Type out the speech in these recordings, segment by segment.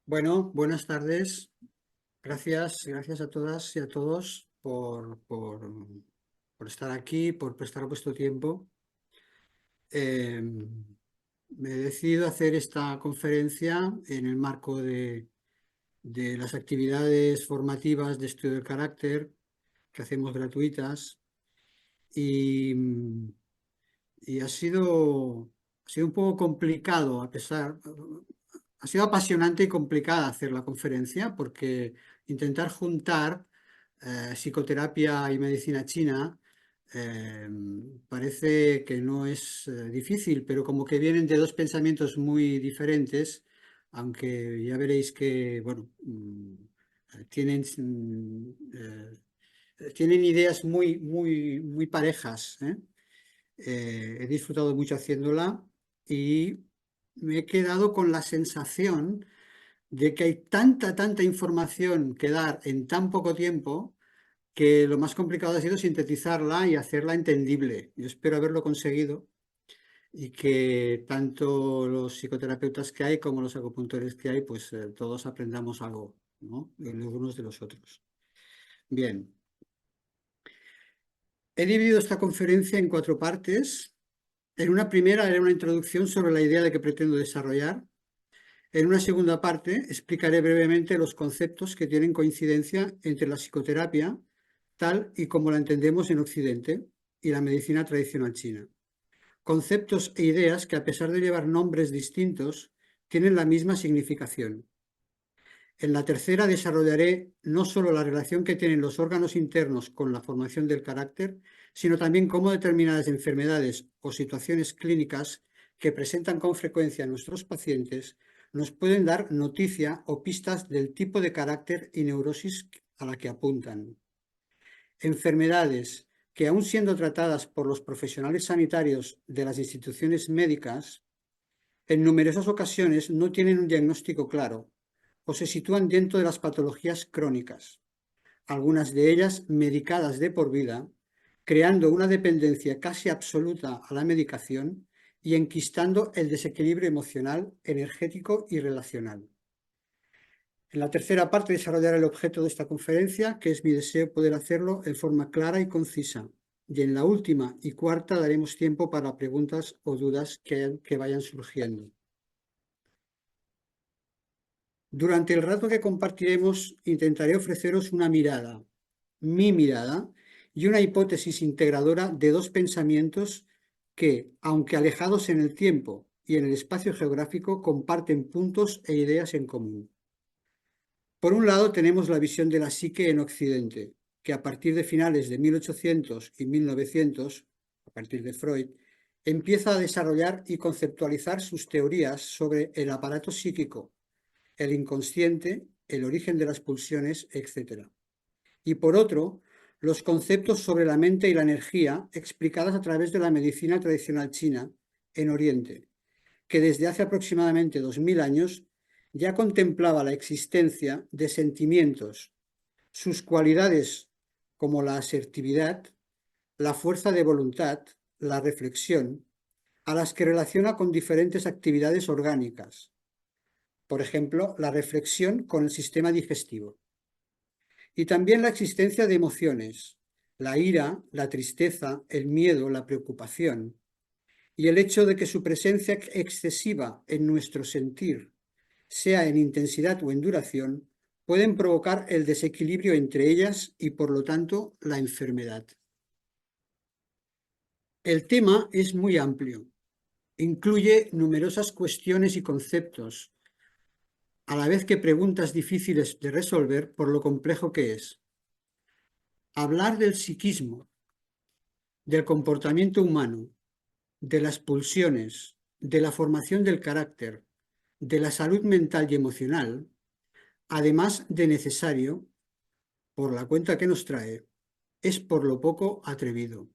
Bueno, buenas tardes. Gracias a todas y a todos por estar aquí, por prestar vuestro tiempo. Me he decidido hacer esta conferencia en el marco de las actividades formativas de estudio del carácter que hacemos gratuitas y, y ha sido un poco complicado, ha sido apasionante y complicada hacer la conferencia porque intentar juntar psicoterapia y medicina china eh, parece que no es difícil, pero como que vienen de dos pensamientos muy diferentes, aunque ya veréis que, bueno, tienen ideas muy parejas, ¿eh? He disfrutado mucho haciéndola y me he quedado con la sensación de que hay tanta información que dar en tan poco tiempo que lo más complicado ha sido sintetizarla y hacerla entendible. Yo espero haberlo conseguido y que tanto los psicoterapeutas que hay como los acupuntores que hay, pues todos aprendamos algo, ¿no? Los unos de los otros. Bien, he dividido esta conferencia en 4 partes. En una primera haré una introducción sobre la idea de que pretendo desarrollar. En una segunda parte explicaré brevemente los conceptos que tienen coincidencia entre la psicoterapia, tal y como la entendemos en Occidente, y la medicina tradicional china. Conceptos e ideas que, a pesar de llevar nombres distintos, tienen la misma significación. En la tercera desarrollaré no solo la relación que tienen los órganos internos con la formación del carácter, sino también cómo determinadas enfermedades o situaciones clínicas que presentan con frecuencia a nuestros pacientes nos pueden dar noticia o pistas del tipo de carácter y neurosis a la que apuntan. Enfermedades que, aun siendo tratadas por los profesionales sanitarios de las instituciones médicas, en numerosas ocasiones no tienen un diagnóstico claro o se sitúan dentro de las patologías crónicas, algunas de ellas medicadas de por vida, creando una dependencia casi absoluta a la medicación y enquistando el desequilibrio emocional, energético y relacional. En la tercera parte desarrollaré el objeto de esta conferencia, que es mi deseo poder hacerlo en forma clara y concisa. Y en la última y cuarta daremos tiempo para preguntas o dudas que vayan surgiendo. Durante el rato que compartiremos, intentaré ofreceros una mirada, mi mirada, y una hipótesis integradora de dos pensamientos que, aunque alejados en el tiempo y en el espacio geográfico, comparten puntos e ideas en común. Por un lado, tenemos la visión de la psique en Occidente, que a partir de finales de 1800 y 1900, a partir de Freud, empieza a desarrollar y conceptualizar sus teorías sobre el aparato psíquico, el inconsciente, el origen de las pulsiones, etc. Y por otro, los conceptos sobre la mente y la energía explicadas a través de la medicina tradicional china en Oriente, que desde hace aproximadamente 2000 años ya contemplaba la existencia de sentimientos, sus cualidades como la asertividad, la fuerza de voluntad, la reflexión, a las que relaciona con diferentes actividades orgánicas, por ejemplo, la reflexión con el sistema digestivo. Y también la existencia de emociones, la ira, la tristeza, el miedo, la preocupación, y el hecho de que su presencia excesiva en nuestro sentir, sea en intensidad o en duración, pueden provocar el desequilibrio entre ellas y, por lo tanto, la enfermedad. El tema es muy amplio. Incluye numerosas cuestiones y conceptos, a la vez que preguntas difíciles de resolver por lo complejo que es. Hablar del psiquismo, del comportamiento humano, de las pulsiones, de la formación del carácter, de la salud mental y emocional, además de necesario, por la cuenta que nos trae, es por lo poco atrevido.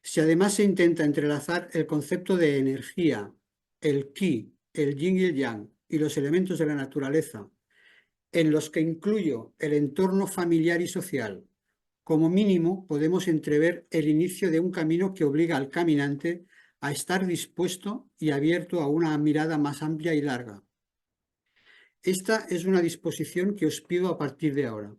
Si además se intenta entrelazar el concepto de energía, el ki, el yin y el yang y los elementos de la naturaleza, en los que incluyo el entorno familiar y social, como mínimo podemos entrever el inicio de un camino que obliga al caminante a estar dispuesto y abierto a una mirada más amplia y larga. Esta es una disposición que os pido a partir de ahora.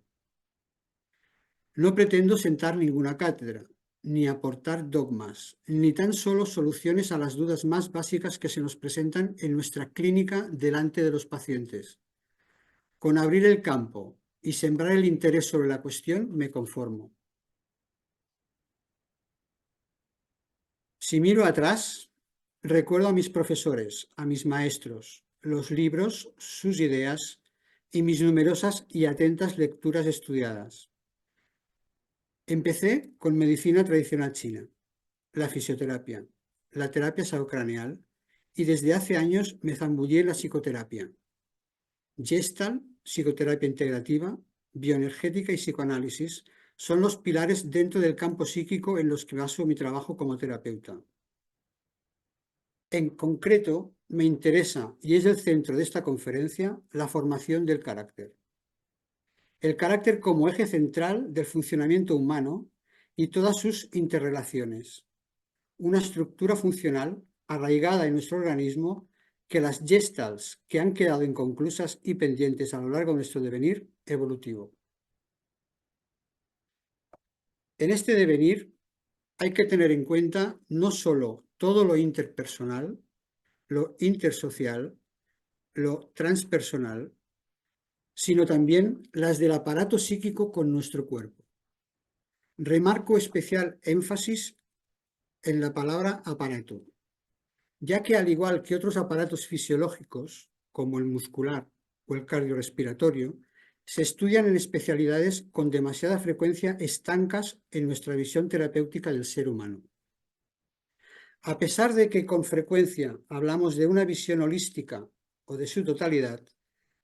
No pretendo sentar ninguna cátedra, ni aportar dogmas, ni tan solo soluciones a las dudas más básicas que se nos presentan en nuestra clínica delante de los pacientes. Con abrir el campo y sembrar el interés sobre la cuestión me conformo. Si miro atrás, recuerdo a mis profesores, a mis maestros, los libros, sus ideas y mis numerosas y atentas lecturas estudiadas. Empecé con medicina tradicional china, la fisioterapia, la terapia sacrocraneal y desde hace años me zambullí en la psicoterapia. Gestalt, psicoterapia integrativa, bioenergética y psicoanálisis son los pilares dentro del campo psíquico en los que baso mi trabajo como terapeuta. En concreto, me interesa, y es el centro de esta conferencia, la formación del carácter. El carácter como eje central del funcionamiento humano y todas sus interrelaciones. Una estructura funcional arraigada en nuestro organismo que las gestalts que han quedado inconclusas y pendientes a lo largo de nuestro devenir evolutivo. En este devenir hay que tener en cuenta no solo todo lo interpersonal, lo intersocial, lo transpersonal, sino también las del aparato psíquico con nuestro cuerpo. Remarco especial énfasis en la palabra aparato, ya que al igual que otros aparatos fisiológicos, como el muscular o el cardiorrespiratorio, se estudian en especialidades con demasiada frecuencia estancas en nuestra visión terapéutica del ser humano. A pesar de que con frecuencia hablamos de una visión holística o de su totalidad,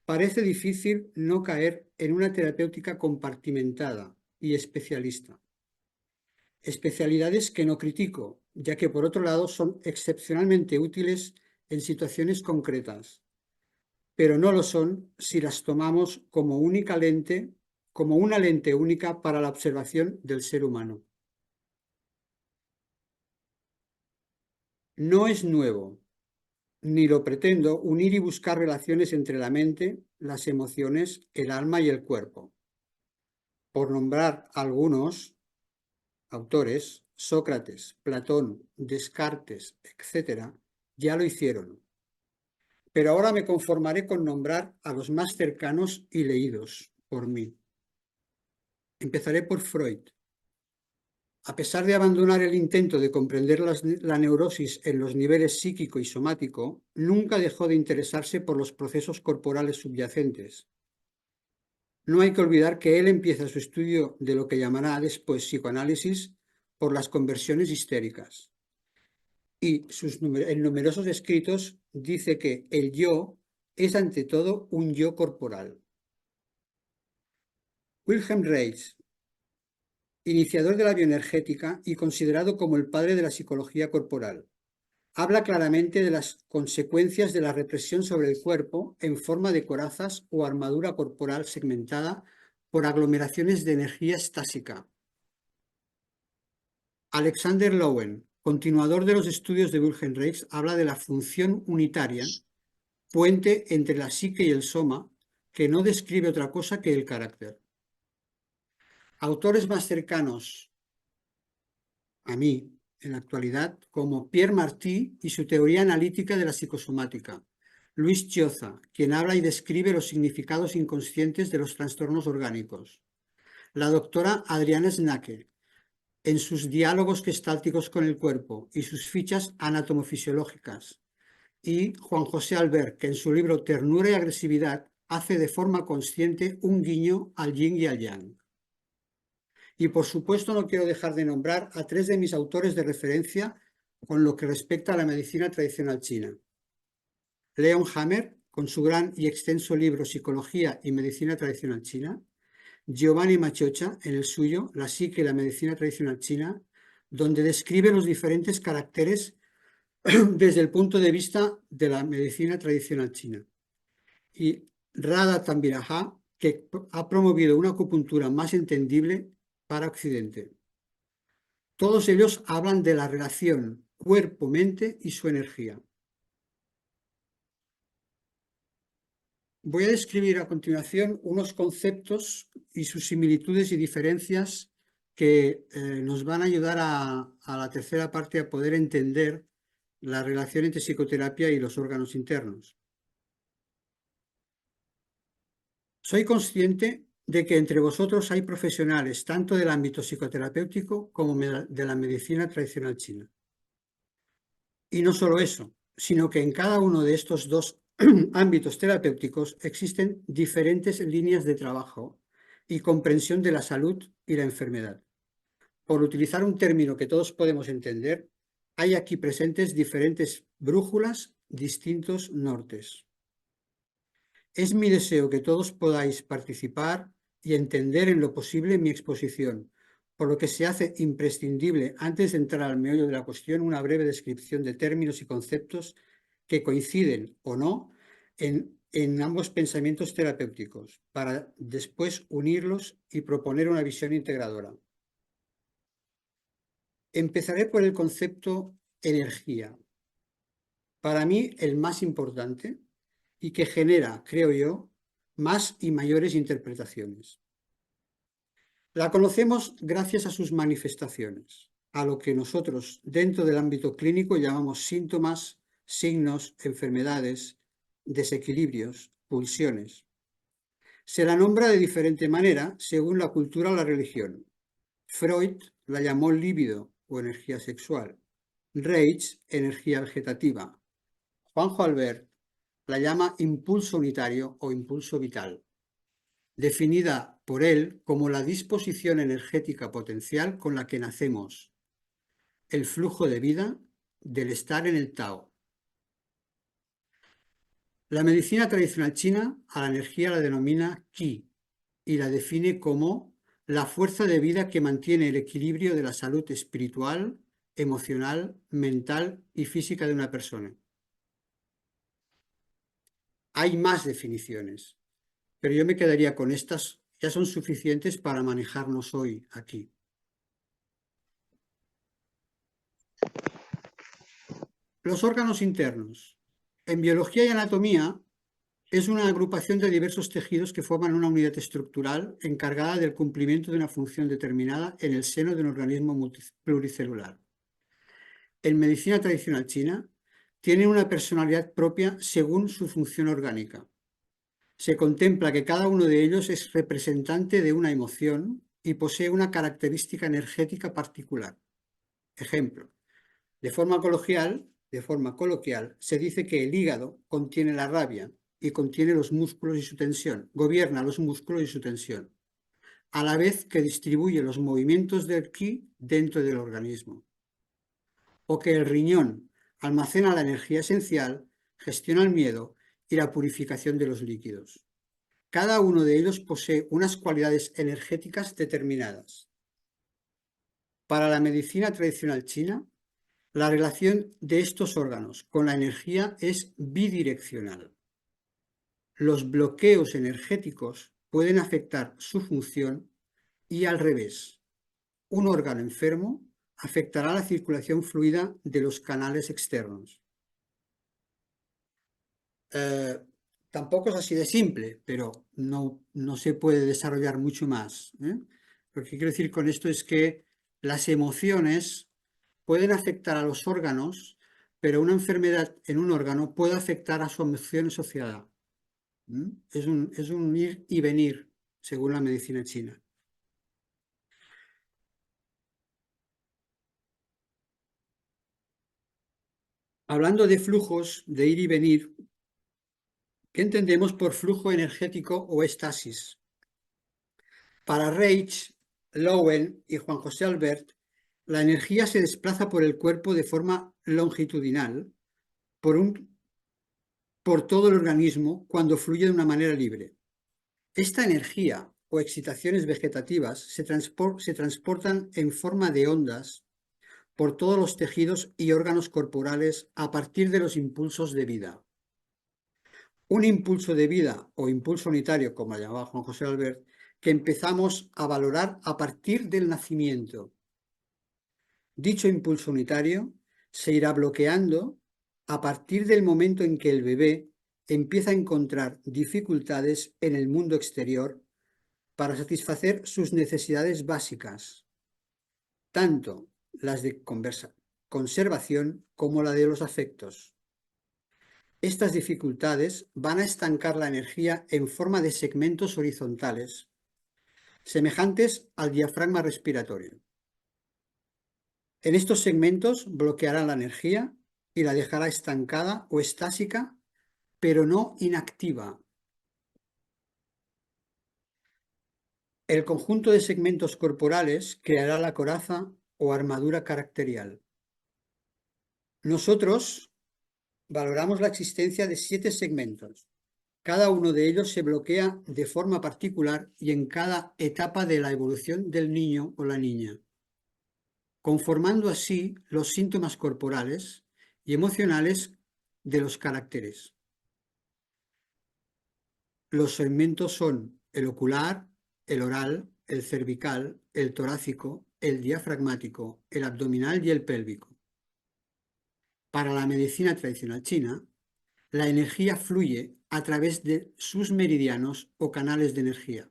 parece difícil no caer en una terapéutica compartimentada y especialista. Especialidades que no critico, ya que por otro lado son excepcionalmente útiles en situaciones concretas, pero no lo son si las tomamos como como una lente única para la observación del ser humano. No es nuevo, ni lo pretendo, unir y buscar relaciones entre la mente, las emociones, el alma y el cuerpo. Por nombrar algunos autores, Sócrates, Platón, Descartes, etc., ya lo hicieron. Pero ahora me conformaré con nombrar a los más cercanos y leídos por mí. Empezaré por Freud. A pesar de abandonar el intento de comprender la neurosis en los niveles psíquico y somático, nunca dejó de interesarse por los procesos corporales subyacentes. No hay que olvidar que él empieza su estudio de lo que llamará después psicoanálisis por las conversiones histéricas. Y en numerosos escritos dice que el yo es ante todo un yo corporal. Wilhelm Reich, iniciador de la bioenergética y considerado como el padre de la psicología corporal, habla claramente de las consecuencias de la represión sobre el cuerpo en forma de corazas o armadura corporal segmentada por aglomeraciones de energía estásica. Alexander Lowen, continuador de los estudios de Wilhelm Reich, habla de la función unitaria, puente entre la psique y el soma, que no describe otra cosa que el carácter. Autores más cercanos a mí, en la actualidad, como Pierre Martí y su teoría analítica de la psicosomática, Luis Chioza, quien habla y describe los significados inconscientes de los trastornos orgánicos, la doctora Adriana Snake, en sus diálogos gestálticos con el cuerpo y sus fichas anatomofisiológicas, y Juan José Albert, que en su libro Ternura y agresividad hace de forma consciente un guiño al yin y al yang. Y por supuesto no quiero dejar de nombrar a tres de mis autores de referencia con lo que respecta a la medicina tradicional china. Leon Hammer, con su gran y extenso libro Psicología y Medicina Tradicional China, Giovanni Maciocia, en el suyo La psique y la medicina tradicional china, donde describe los diferentes caracteres desde el punto de vista de la medicina tradicional china. Y Radha Tambiraja, que ha promovido una acupuntura más entendible para Occidente. Todos ellos hablan de la relación cuerpo, mente y su energía. Voy a describir a continuación unos conceptos y sus similitudes y diferencias que nos van a ayudar a la tercera parte a poder entender la relación entre psicoterapia y los órganos internos. Soy consciente de que entre vosotros hay profesionales tanto del ámbito psicoterapéutico como de la medicina tradicional china. Y no solo eso, sino que en cada uno de estos dos ámbitos terapéuticos existen diferentes líneas de trabajo y comprensión de la salud y la enfermedad. Por utilizar un término que todos podemos entender, hay aquí presentes diferentes brújulas, distintos nortes. Es mi deseo que todos podáis participar y entender en lo posible mi exposición, por lo que se hace imprescindible, antes de entrar al meollo de la cuestión, una breve descripción de términos y conceptos que coinciden o no en ambos pensamientos terapéuticos, para después unirlos y proponer una visión integradora. Empezaré por el concepto energía. Para mí, el más importante y que genera, creo yo, más y mayores interpretaciones. La conocemos gracias a sus manifestaciones, a lo que nosotros dentro del ámbito clínico llamamos síntomas, signos, enfermedades, desequilibrios, pulsiones. Se la nombra de diferente manera según la cultura o la religión. Freud la llamó líbido o energía sexual, Reich energía vegetativa, Juanjo Albert la llama impulso unitario o impulso vital, definida por él como la disposición energética potencial con la que nacemos, el flujo de vida del estar en el Tao. La medicina tradicional china a la energía la denomina Qi y la define como la fuerza de vida que mantiene el equilibrio de la salud espiritual, emocional, mental y física de una persona. Hay más definiciones, pero yo me quedaría con estas, ya son suficientes para manejarnos hoy aquí. Los órganos internos. En biología y anatomía es una agrupación de diversos tejidos que forman una unidad estructural encargada del cumplimiento de una función determinada en el seno de un organismo pluricelular. En medicina tradicional china, tienen una personalidad propia según su función orgánica. Se contempla que cada uno de ellos es representante de una emoción y posee una característica energética particular. Ejemplo, de forma coloquial, se dice que el hígado contiene la rabia y contiene los músculos y su tensión, gobierna los músculos y su tensión, a la vez que distribuye los movimientos del ki dentro del organismo. O que el riñón almacena la energía esencial, gestiona el miedo y la purificación de los líquidos. Cada uno de ellos posee unas cualidades energéticas determinadas. Para la medicina tradicional china, la relación de estos órganos con la energía es bidireccional. Los bloqueos energéticos pueden afectar su función y al revés. Un órgano enfermo afectará la circulación fluida de los canales externos. Tampoco es así de simple, pero no se puede desarrollar mucho más. Lo que quiero decir con esto es que las emociones pueden afectar a los órganos, pero una enfermedad en un órgano puede afectar a su emoción asociada. Es un ir y venir, según la medicina china. Hablando de flujos, de ir y venir, ¿qué entendemos por flujo energético o estasis? Para Reich, Lowen y Juan José Albert, la energía se desplaza por el cuerpo de forma longitudinal por todo el organismo cuando fluye de una manera libre. Esta energía o excitaciones vegetativas se transportan en forma de ondas por todos los tejidos y órganos corporales a partir de los impulsos de vida. Un impulso de vida o impulso unitario, como llamaba Juan José Albert, que empezamos a valorar a partir del nacimiento. Dicho impulso unitario se irá bloqueando a partir del momento en que el bebé empieza a encontrar dificultades en el mundo exterior para satisfacer sus necesidades básicas, tanto las de conservación como la de los afectos. Estas dificultades van a estancar la energía en forma de segmentos horizontales, semejantes al diafragma respiratorio. En estos segmentos bloqueará la energía y la dejará estancada o estásica, pero no inactiva. El conjunto de segmentos corporales creará la coraza o armadura caracterial. Nosotros valoramos la existencia de 7 segmentos. Cada uno de ellos se bloquea de forma particular y en cada etapa de la evolución del niño o la niña, conformando así los síntomas corporales y emocionales de los caracteres. Los segmentos son el ocular, el oral, el cervical, el torácico, el diafragmático, el abdominal y el pélvico. Para la medicina tradicional china, la energía fluye a través de sus meridianos o canales de energía.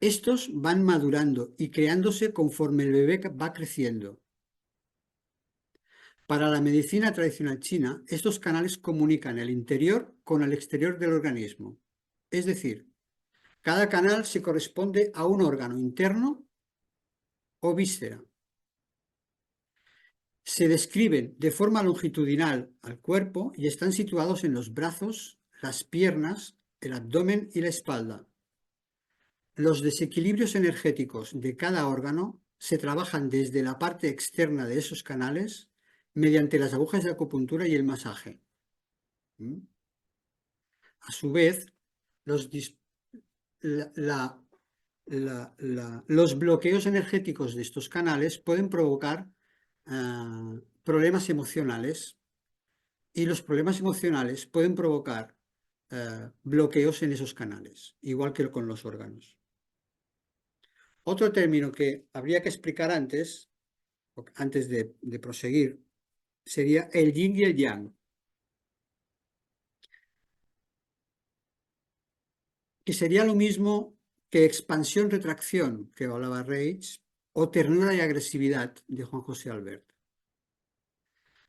Estos van madurando y creándose conforme el bebé va creciendo. Para la medicina tradicional china, estos canales comunican el interior con el exterior del organismo. Es decir, cada canal se corresponde a un órgano interno o víscera. Se describen de forma longitudinal al cuerpo y están situados en los brazos, las piernas, el abdomen y la espalda. Los desequilibrios energéticos de cada órgano se trabajan desde la parte externa de esos canales mediante las agujas de acupuntura y el masaje. A su vez, los, los bloqueos energéticos de estos canales pueden provocar problemas emocionales y los problemas emocionales pueden provocar bloqueos en esos canales, igual que con los órganos. Otro término que habría que explicar antes de proseguir, sería el yin y el yang, que sería lo mismo que expansión-retracción, que hablaba Reich, o ternura y agresividad, de Juan José Albert.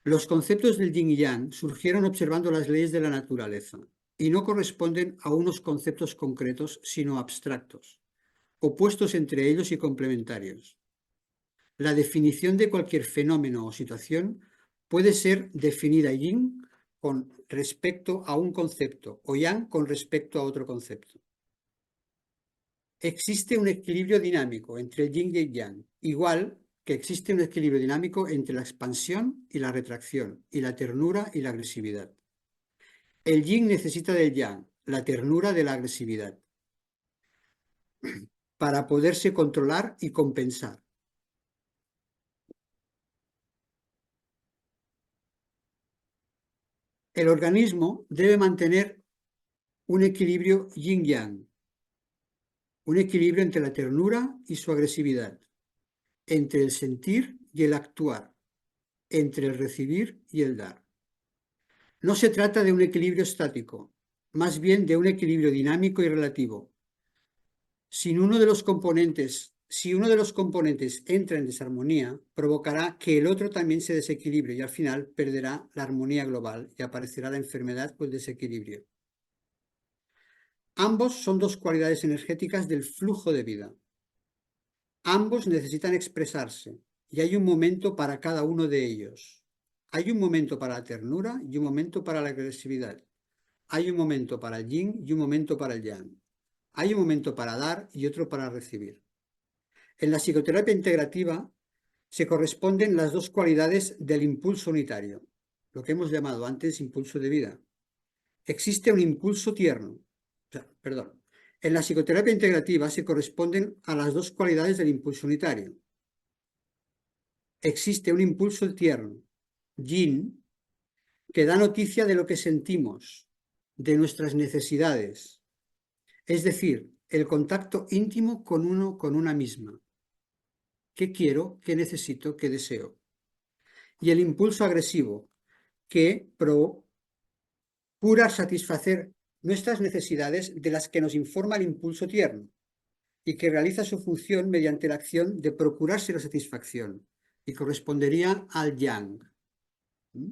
Los conceptos del yin y yang surgieron observando las leyes de la naturaleza y no corresponden a unos conceptos concretos, sino abstractos, opuestos entre ellos y complementarios. La definición de cualquier fenómeno o situación puede ser definida yin con respecto a un concepto o yang con respecto a otro concepto. Existe un equilibrio dinámico entre el yin y el yang, igual que existe un equilibrio dinámico entre la expansión y la retracción, y la ternura y la agresividad. El yin necesita del yang, la ternura de la agresividad, para poderse controlar y compensar. El organismo debe mantener un equilibrio yin-yang, un equilibrio entre la ternura y su agresividad, entre el sentir y el actuar, entre el recibir y el dar. No se trata de un equilibrio estático, más bien de un equilibrio dinámico y relativo. Si uno de los componentes entra en desarmonía, provocará que el otro también se desequilibre y al final perderá la armonía global y aparecerá la enfermedad o el desequilibrio. Ambos son dos cualidades energéticas del flujo de vida. Ambos necesitan expresarse y hay un momento para cada uno de ellos. Hay un momento para la ternura y un momento para la agresividad. Hay un momento para el yin y un momento para el yang. Hay un momento para dar y otro para recibir. En la psicoterapia integrativa se corresponden las dos cualidades del impulso unitario, lo que hemos llamado antes impulso de vida. Existe un impulso tierno, en la psicoterapia integrativa se corresponden a las dos cualidades del impulso unitario. Existe un impulso tierno, yin, que da noticia de lo que sentimos, de nuestras necesidades, es decir, el contacto íntimo con uno, con una misma. ¿Qué quiero? ¿Qué necesito? ¿Qué deseo? y el impulso agresivo, que procura satisfacer nuestras necesidades de las que nos informa el impulso tierno y que realiza su función mediante la acción de procurarse la satisfacción y correspondería al yang. ¿Mm?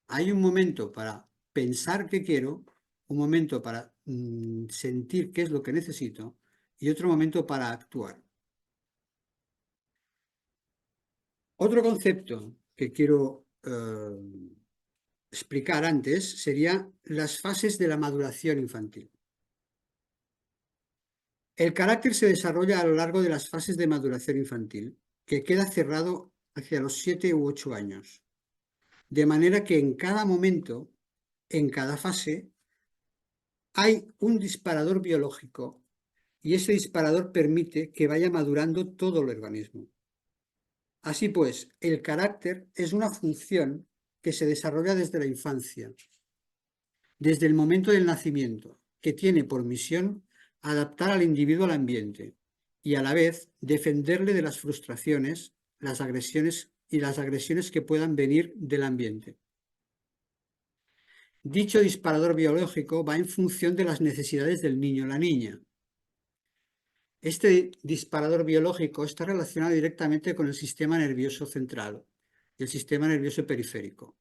Hay un momento para pensar qué quiero, un momento para sentir qué es lo que necesito y otro momento para actuar. Otro concepto que quiero explicar antes sería las fases de la maduración infantil. El carácter se desarrolla a lo largo de las fases de maduración infantil, que queda cerrado hacia los 7 u 8 años, de manera que en cada momento, en cada fase, hay un disparador biológico y ese disparador permite que vaya madurando todo el organismo. Así pues, el carácter es una función que se desarrolla desde la infancia, desde el momento del nacimiento, que tiene por misión adaptar al individuo al ambiente y a la vez defenderle de las frustraciones, las agresiones que puedan venir del ambiente. Dicho disparador biológico va en función de las necesidades del niño o la niña. Este disparador biológico está relacionado directamente con el sistema nervioso central y el sistema nervioso periférico.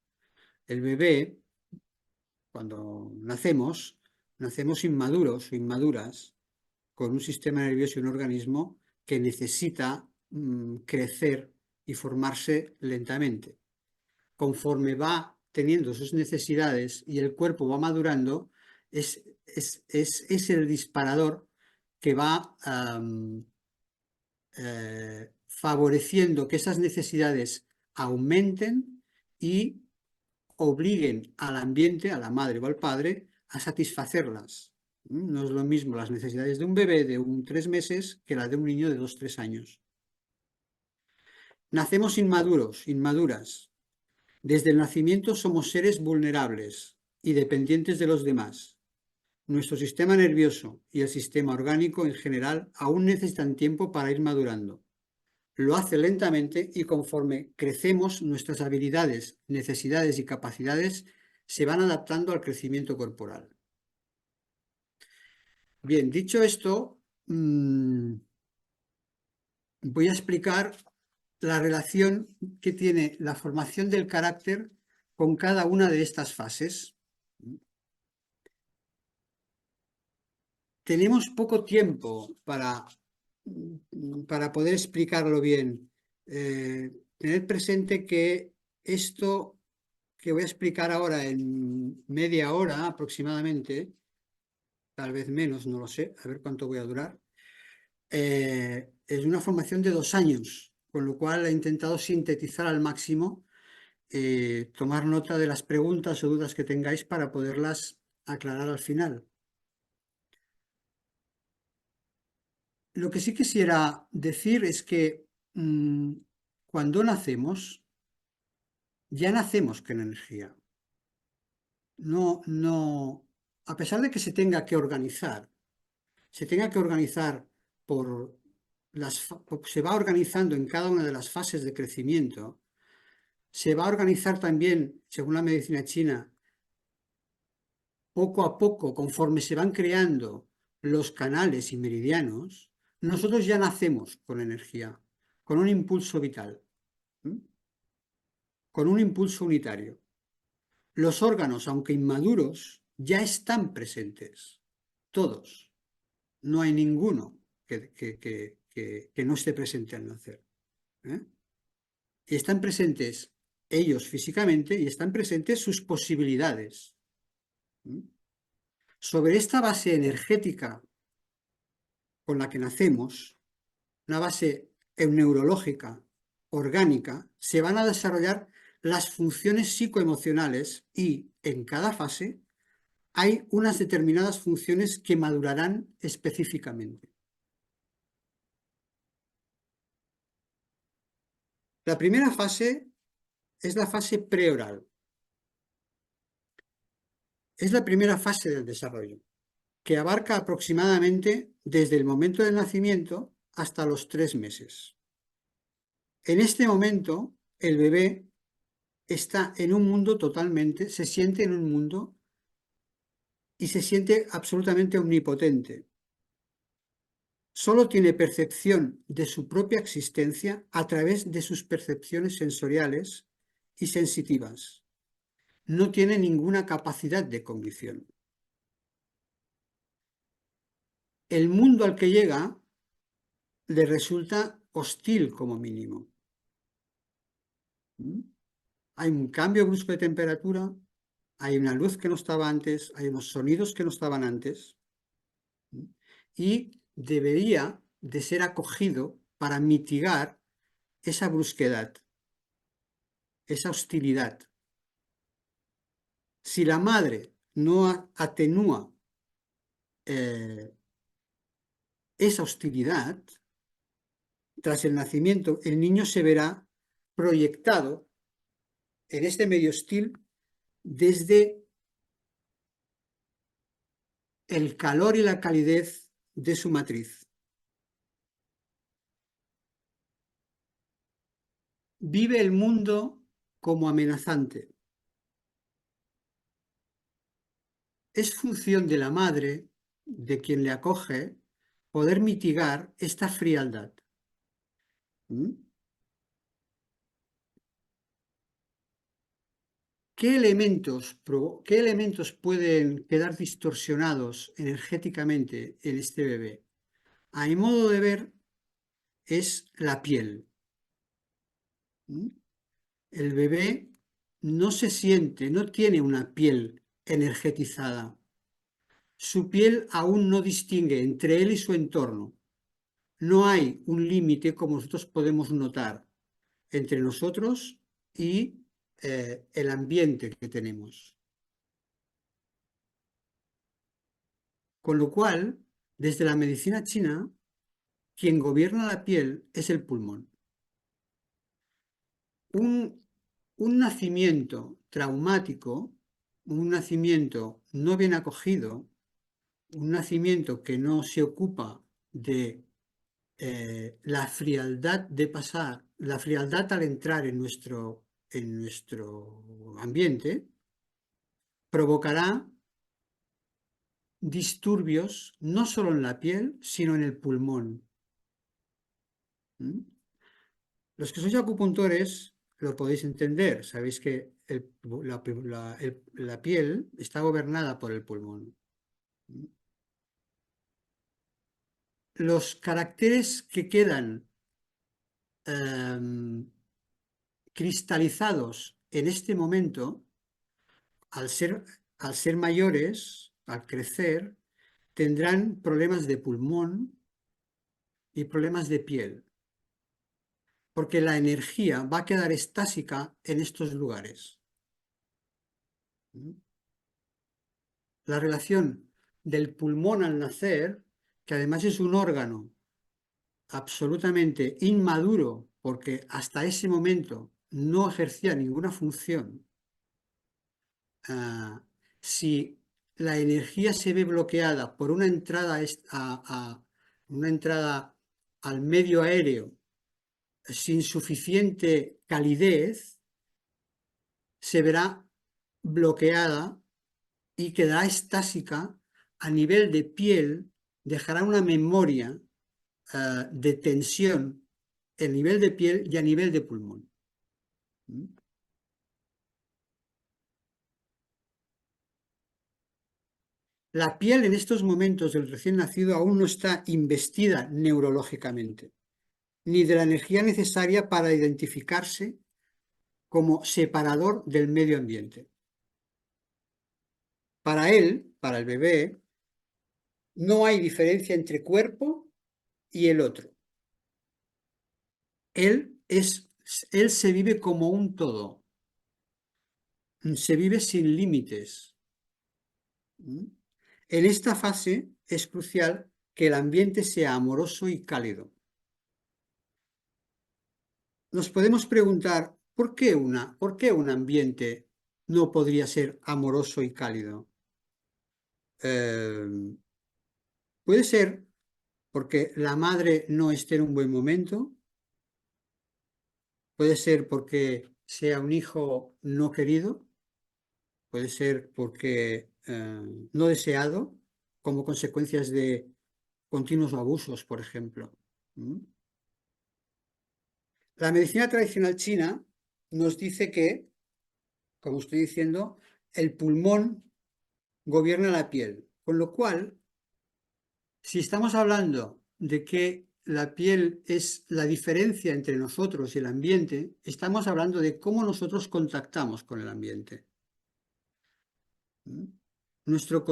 El bebé, cuando nacemos inmaduros o inmaduras, con un sistema nervioso y un organismo que necesita crecer y formarse lentamente. Conforme va teniendo sus necesidades y el cuerpo va madurando, es el disparador que va favoreciendo que esas necesidades aumenten y obliguen al ambiente, a la madre o al padre, a satisfacerlas. No es lo mismo las necesidades de un bebé de 3 meses que la de un niño de 2 o 3 años. Nacemos inmaduros, inmaduras. Desde el nacimiento somos seres vulnerables y dependientes de los demás. Nuestro sistema nervioso y el sistema orgánico en general aún necesitan tiempo para ir madurando. Lo hace lentamente y conforme crecemos, nuestras habilidades, necesidades y capacidades se van adaptando al crecimiento corporal. Bien, dicho esto, voy a explicar la relación que tiene la formación del carácter con cada una de estas fases. Tenemos poco tiempo para poder explicarlo bien. Tened presente que esto que voy a explicar ahora en media hora aproximadamente, tal vez menos, no lo sé, a ver cuánto voy a durar, es una formación de 2 años, con lo cual he intentado sintetizar al máximo, tomar nota de las preguntas o dudas que tengáis para poderlas aclarar al final. Lo que sí quisiera decir es que cuando nacemos, ya nacemos con energía. No, a pesar de que se tenga que organizar se va organizando en cada una de las fases de crecimiento, se va a organizar también, según la medicina china, poco a poco, conforme se van creando los canales y meridianos, nosotros ya nacemos con energía, con un impulso vital, con un impulso unitario. Los órganos, aunque inmaduros, ya están presentes, todos. No hay ninguno que no esté presente al nacer. Y están presentes ellos físicamente y están presentes sus posibilidades. Sobre esta base energética con la que nacemos, una base neurológica, orgánica, se van a desarrollar las funciones psicoemocionales y en cada fase hay unas determinadas funciones que madurarán específicamente. La primera fase es la fase preoral. Es la primera fase del desarrollo, que abarca aproximadamente desde el momento del nacimiento hasta los 3 meses. En este momento, el bebé está en un mundo totalmente, se siente en un mundo y se siente absolutamente omnipotente. Solo tiene percepción de su propia existencia a través de sus percepciones sensoriales y sensitivas. No tiene ninguna capacidad de cognición. El mundo al que llega le resulta hostil como mínimo. Hay un cambio brusco de temperatura, hay una luz que no estaba antes, hay unos sonidos que no estaban antes, y debería de ser acogido para mitigar esa brusquedad, esa hostilidad. Si la madre no atenúa esa hostilidad, tras el nacimiento, el niño se verá proyectado en este medio hostil desde el calor y la calidez de su matriz. Vive el mundo como amenazante. Es función de la madre, de quien le acoge, poder mitigar esta frialdad. ¿Qué elementos pueden quedar distorsionados energéticamente en este bebé? A mi modo de ver, es la piel. El bebé no se siente, no tiene una piel energetizada. Su piel aún no distingue entre él y su entorno. No hay un límite como nosotros podemos notar entre nosotros y el ambiente que tenemos. Con lo cual, desde la medicina china, quien gobierna la piel es el pulmón. Un nacimiento traumático, un nacimiento no bien acogido, un nacimiento que no se ocupa de la frialdad de pasar, la frialdad al entrar en nuestro ambiente, provocará disturbios no solo en la piel, sino en el pulmón. Los que sois acupuntores lo podéis entender, sabéis que la piel está gobernada por el pulmón. Los caracteres que quedan cristalizados en este momento, al ser mayores, al crecer, tendrán problemas de pulmón y problemas de piel, porque la energía va a quedar estásica en estos lugares. La relación del pulmón al nacer, que además es un órgano absolutamente inmaduro, porque hasta ese momento no ejercía ninguna función, si la energía se ve bloqueada por una entrada al medio aéreo sin suficiente calidez, se verá bloqueada y quedará estásica a nivel de piel, dejará una memoria de tensión a nivel de piel y a nivel de pulmón. La piel en estos momentos del recién nacido aún no está investida neurológicamente, ni de la energía necesaria para identificarse como separador del medio ambiente. Para él, para el bebé, no hay diferencia entre cuerpo y el otro. Él se vive como un todo, se vive sin límites. En esta fase es crucial que el ambiente sea amoroso y cálido. Nos podemos preguntar, ¿por qué un ambiente no podría ser amoroso y cálido? Puede ser porque la madre no esté en un buen momento, puede ser porque sea un hijo no querido, puede ser porque no deseado, como consecuencias de continuos abusos, por ejemplo. ¿Mm? La medicina tradicional china nos dice que, como estoy diciendo, el pulmón gobierna la piel, con lo cual, si estamos hablando de que la piel es la diferencia entre nosotros y el ambiente, estamos hablando de cómo nosotros contactamos con el ambiente. ¿Mm? Nuestro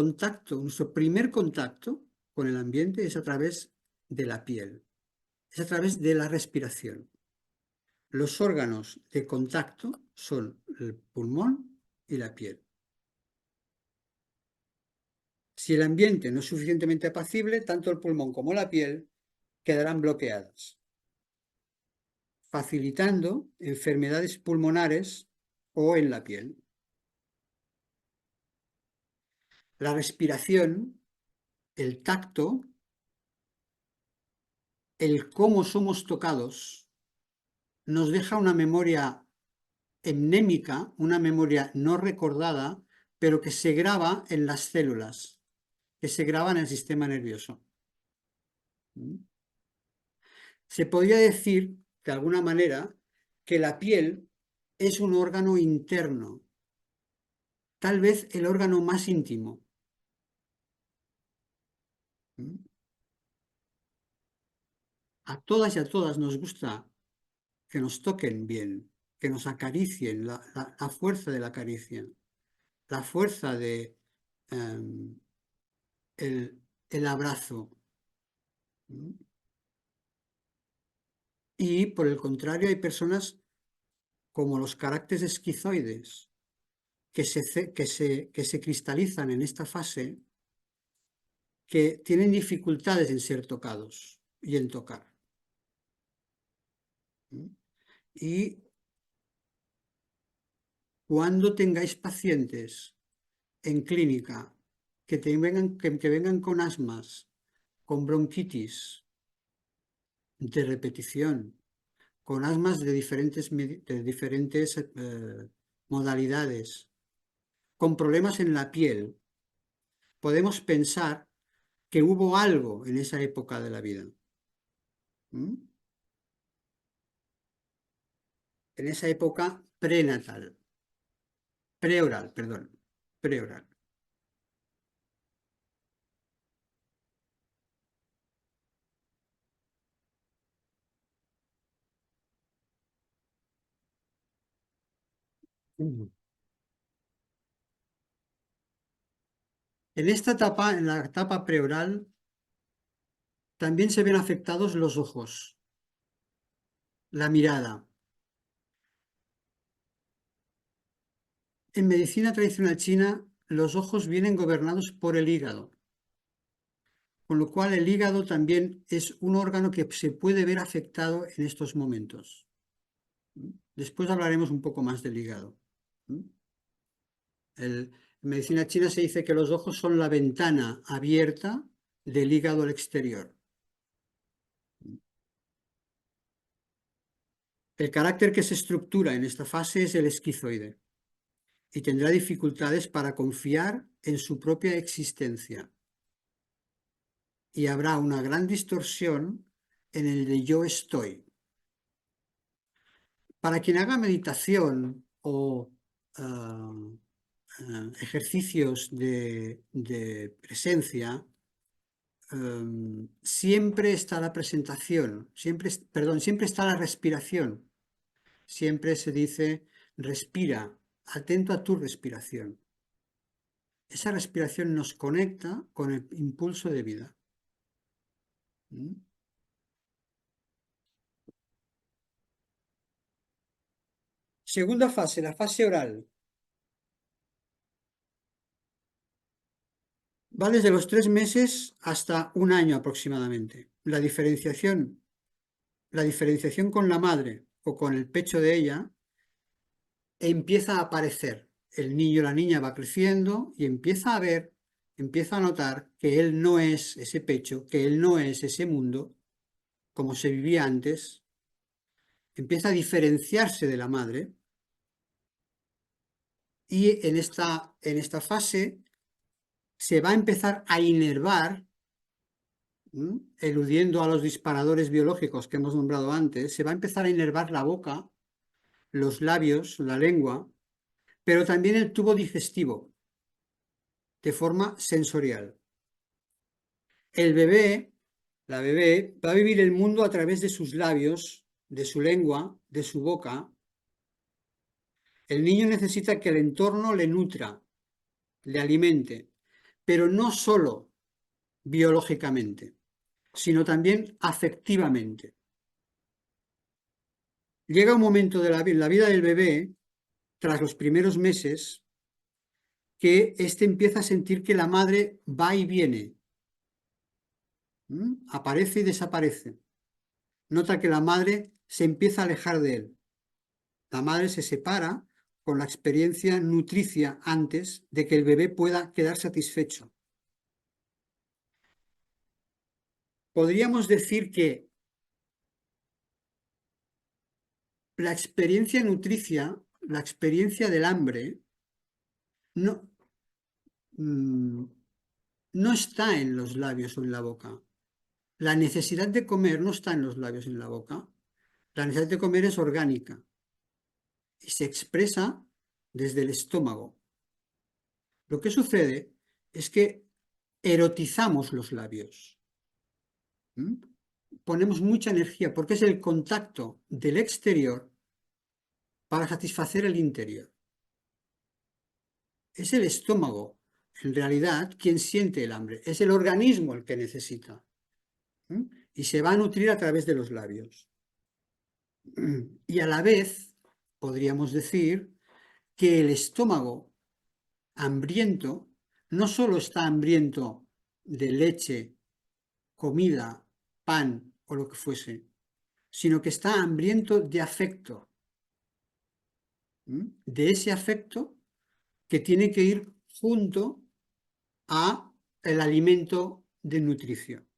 primer contacto con el ambiente es a través de la piel, es a través de la respiración. Los órganos de contacto son el pulmón y la piel. Si el ambiente no es suficientemente apacible, tanto el pulmón como la piel quedarán bloqueadas, facilitando enfermedades pulmonares o en la piel. La respiración, el tacto, el cómo somos tocados, nos deja una memoria mnémica, una memoria no recordada, pero que se graba en las células, que se graba en el sistema nervioso. Se podría decir, de alguna manera, que la piel es un órgano interno, tal vez el órgano más íntimo. A todas nos gusta que nos toquen bien, que nos acaricien, la fuerza de la caricia, la fuerza de el abrazo. Y por el contrario, hay personas como los caracteres esquizoides que se cristalizan en esta fase, que tienen dificultades en ser tocados y en tocar. Y cuando tengáis pacientes en clínica que vengan con asmas, con bronquitis de repetición, con asmas de diferentes modalidades, con problemas en la piel, podemos pensar que hubo algo en esa época de la vida. ¿Mm? En esa época prenatal, preoral, perdón, preoral. En esta etapa, en la etapa preoral, también se ven afectados los ojos, la mirada. En medicina tradicional china, los ojos vienen gobernados por el hígado, con lo cual el hígado también es un órgano que se puede ver afectado en estos momentos. Después hablaremos un poco más del hígado. En medicina china se dice que los ojos son la ventana abierta del hígado al exterior. El carácter que se estructura en esta fase es el esquizoide y tendrá dificultades para confiar en su propia existencia. Y habrá una gran distorsión en el de yo estoy. Para quien haga meditación o ejercicios de presencia, siempre está la presentación, siempre está la respiración. Siempre se dice, respira, atento a tu respiración. Esa respiración nos conecta con el impulso de vida. Segunda fase, la fase oral. Va desde los 3 meses hasta un año aproximadamente. La diferenciación con la madre o con el pecho de ella empieza a aparecer. El niño o la niña va creciendo y empieza a ver, empieza a notar que él no es ese pecho, que él no es ese mundo como se vivía antes. Empieza a diferenciarse de la madre y en esta fase se va a empezar a inervar, eludiendo a los disparadores biológicos que hemos nombrado antes, se va a empezar a inervar la boca, los labios, la lengua, pero también el tubo digestivo, de forma sensorial. El bebé, la bebé, va a vivir el mundo a través de sus labios, de su lengua, de su boca. El niño necesita que el entorno le nutra, le alimente, pero no solo biológicamente, sino también afectivamente. Llega un momento de la vida del bebé, tras los primeros meses, que éste empieza a sentir que la madre va y viene, aparece y desaparece. Nota que la madre se empieza a alejar de él. La madre se separa con la experiencia nutricia antes de que el bebé pueda quedar satisfecho. Podríamos decir que la experiencia nutricia, la experiencia del hambre, no, no está en los labios o en la boca. La necesidad de comer no está en los labios o en la boca. La necesidad de comer es orgánica y se expresa desde el estómago. Lo que sucede es que erotizamos los labios. Ponemos mucha energía porque es el contacto del exterior para satisfacer el interior. Es el estómago, en realidad, quien siente el hambre. Es el organismo el que necesita. Y se va a nutrir a través de los labios. Y a la vez, podríamos decir que el estómago hambriento no solo está hambriento de leche, comida, pan o lo que fuese, sino que está hambriento de afecto, de ese afecto que tiene que ir junto a el alimento de nutrición.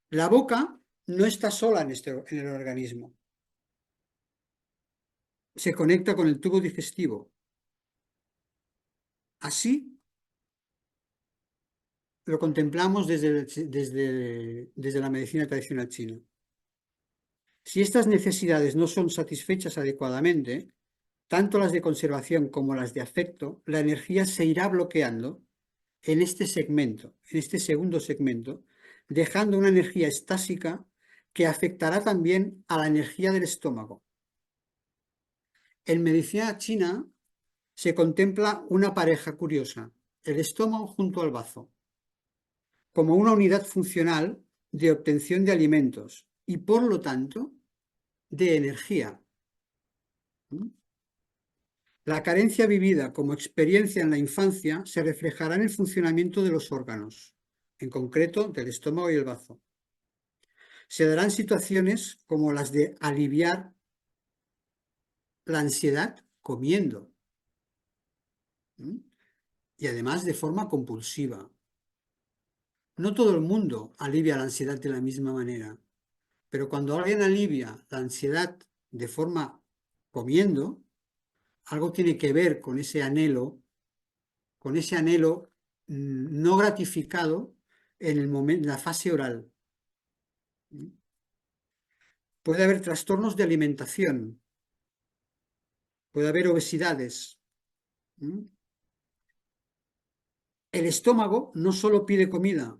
La boca no está sola en el organismo. Se conecta con el tubo digestivo. Así lo contemplamos desde la medicina tradicional china. Si estas necesidades no son satisfechas adecuadamente, tanto las de conservación como las de afecto, la energía se irá bloqueando en este segmento, en este segundo segmento, dejando una energía estásica que afectará también a la energía del estómago. En medicina china se contempla una pareja curiosa, el estómago junto al bazo, como una unidad funcional de obtención de alimentos y, por lo tanto, de energía. La carencia vivida como experiencia en la infancia se reflejará en el funcionamiento de los órganos, en concreto del estómago y el bazo. Se darán situaciones como las de aliviar la ansiedad comiendo, y además de forma compulsiva. No todo el mundo alivia la ansiedad de la misma manera, pero cuando alguien alivia la ansiedad de forma comiendo, algo tiene que ver con ese anhelo no gratificado en el momento, en la fase oral. Puede haber trastornos de alimentación, puede haber obesidades. El estómago no solo pide comida,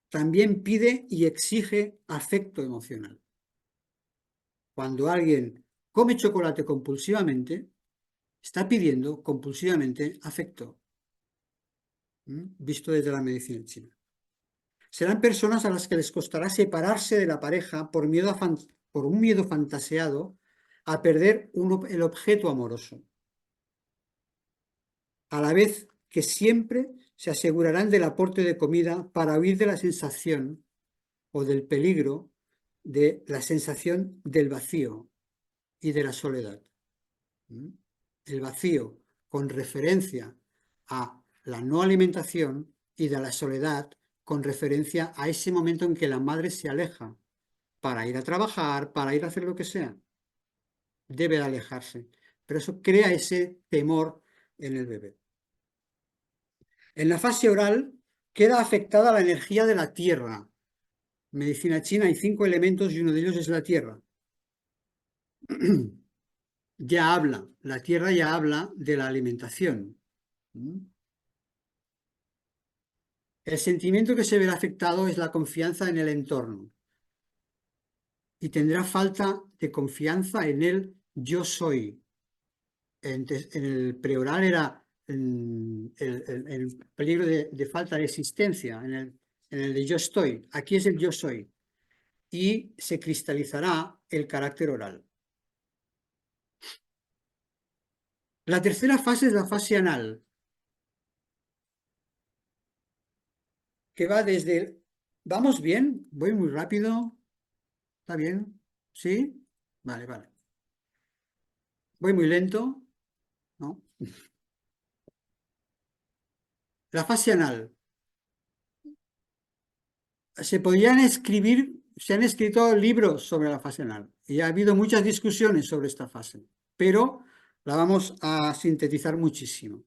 también pide y exige afecto emocional. Cuando alguien come chocolate compulsivamente, está pidiendo compulsivamente afecto, visto desde la medicina china. Serán personas a las que les costará separarse de la pareja por un miedo fantaseado a perder el objeto amoroso, a la vez que siempre se asegurarán del aporte de comida para huir de la sensación o del peligro de la sensación del vacío y de la soledad. El vacío con referencia a la no alimentación y de la soledad con referencia a ese momento en que la madre se aleja para ir a trabajar, para ir a hacer lo que sea. debe de alejarse. Pero eso crea ese temor en el bebé. En la fase oral queda afectada la energía de la tierra. En medicina china hay 5 elementos y uno de ellos es la tierra. Ya habla, la tierra ya habla de la alimentación. El sentimiento que se verá afectado es la confianza en el entorno y tendrá falta de confianza en el yo soy. En el preoral era el peligro de falta de existencia, en el de yo estoy. Aquí es el yo soy y se cristalizará el carácter oral. La tercera fase es la fase anal, que va desde... ¿Vamos bien? ¿Voy muy rápido? ¿Está bien? ¿Sí? Vale, vale. ¿Voy muy lento? ¿No? La fase anal. Se han escrito libros sobre la fase anal y ha habido muchas discusiones sobre esta fase, pero la vamos a sintetizar muchísimo.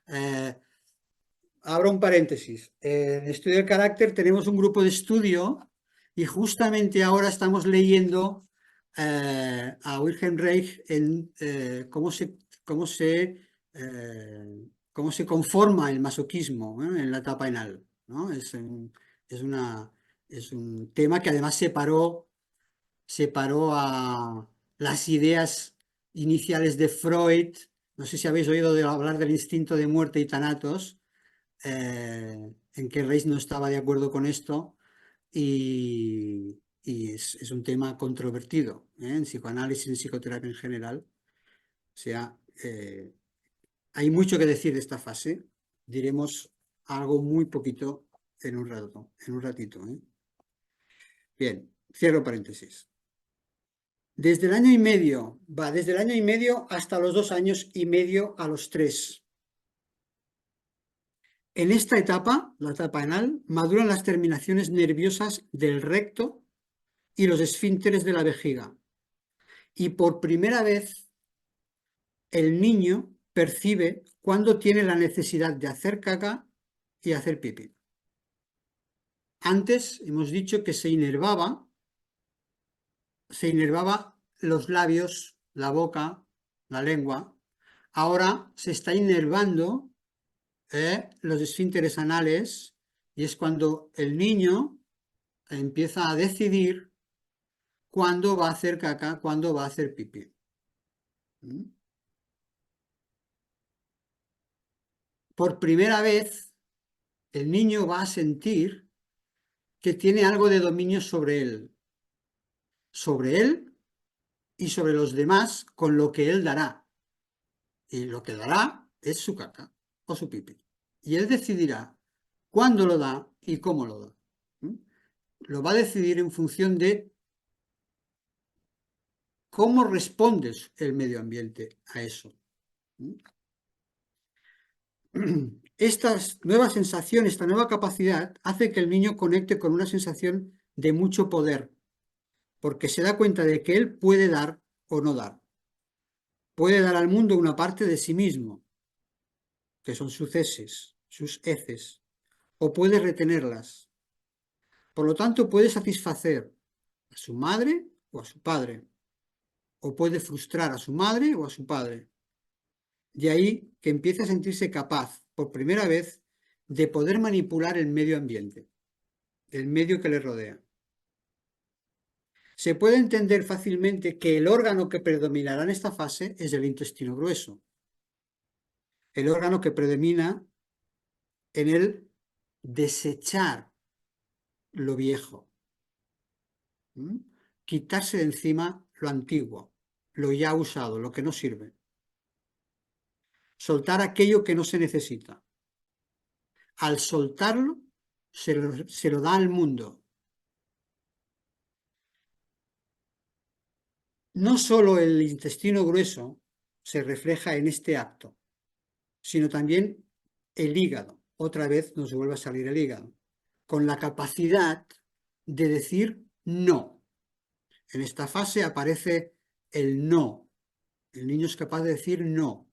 Eh, Abro un paréntesis. En Estudio del Carácter tenemos un grupo de estudio y justamente ahora estamos leyendo a Wilhelm Reich en cómo se conforma el masoquismo, en la etapa anal, ¿no? Es una, es un tema que además separó a las ideas iniciales de Freud. No sé si habéis oído hablar del instinto de muerte y Thanatos, en que Reich no estaba de acuerdo con esto y es un tema controvertido, en psicoanálisis y en psicoterapia en general. O sea, hay mucho que decir de esta fase. Diremos algo muy poquito en un ratito. Bien, cierro paréntesis. Desde el año y medio hasta los 2 años y medio a los 3. En esta etapa, la etapa anal, maduran las terminaciones nerviosas del recto y los esfínteres de la vejiga. Y por primera vez el niño percibe cuándo tiene la necesidad de hacer caca y hacer pipí. Antes hemos dicho que se inervaba los labios, la boca, la lengua. Ahora se está inervando los esfínteres anales y es cuando el niño empieza a decidir cuándo va a hacer caca, cuándo va a hacer pipí. Por primera vez, el niño va a sentir que tiene algo de dominio sobre él y sobre los demás, con lo que él dará. Y lo que dará es su caca o su pipí. Y él decidirá cuándo lo da y cómo lo da. Lo va a decidir en función de cómo respondes el medio ambiente a eso. Esta nueva sensación, esta nueva capacidad hace que el niño conecte con una sensación de mucho poder, porque se da cuenta de que él puede dar o no dar. Puede dar al mundo una parte de sí mismo, que son sus heces, sus heces, o puede retenerlas. Por lo tanto, puede satisfacer a su madre o a su padre, o puede frustrar a su madre o a su padre. De ahí que empiece a sentirse capaz, por primera vez, de poder manipular el medio ambiente, el medio que le rodea. Se puede entender fácilmente que el órgano que predominará en esta fase es el intestino grueso, el órgano que predomina en el desechar lo viejo, quitarse de encima lo antiguo, lo ya usado, lo que no sirve, soltar aquello que no se necesita. Al soltarlo, se lo da al mundo. No solo el intestino grueso se refleja en este acto, sino también el hígado. Otra vez nos vuelve a salir el hígado, con la capacidad de decir no. En esta fase aparece el no, El niño es capaz de decir no,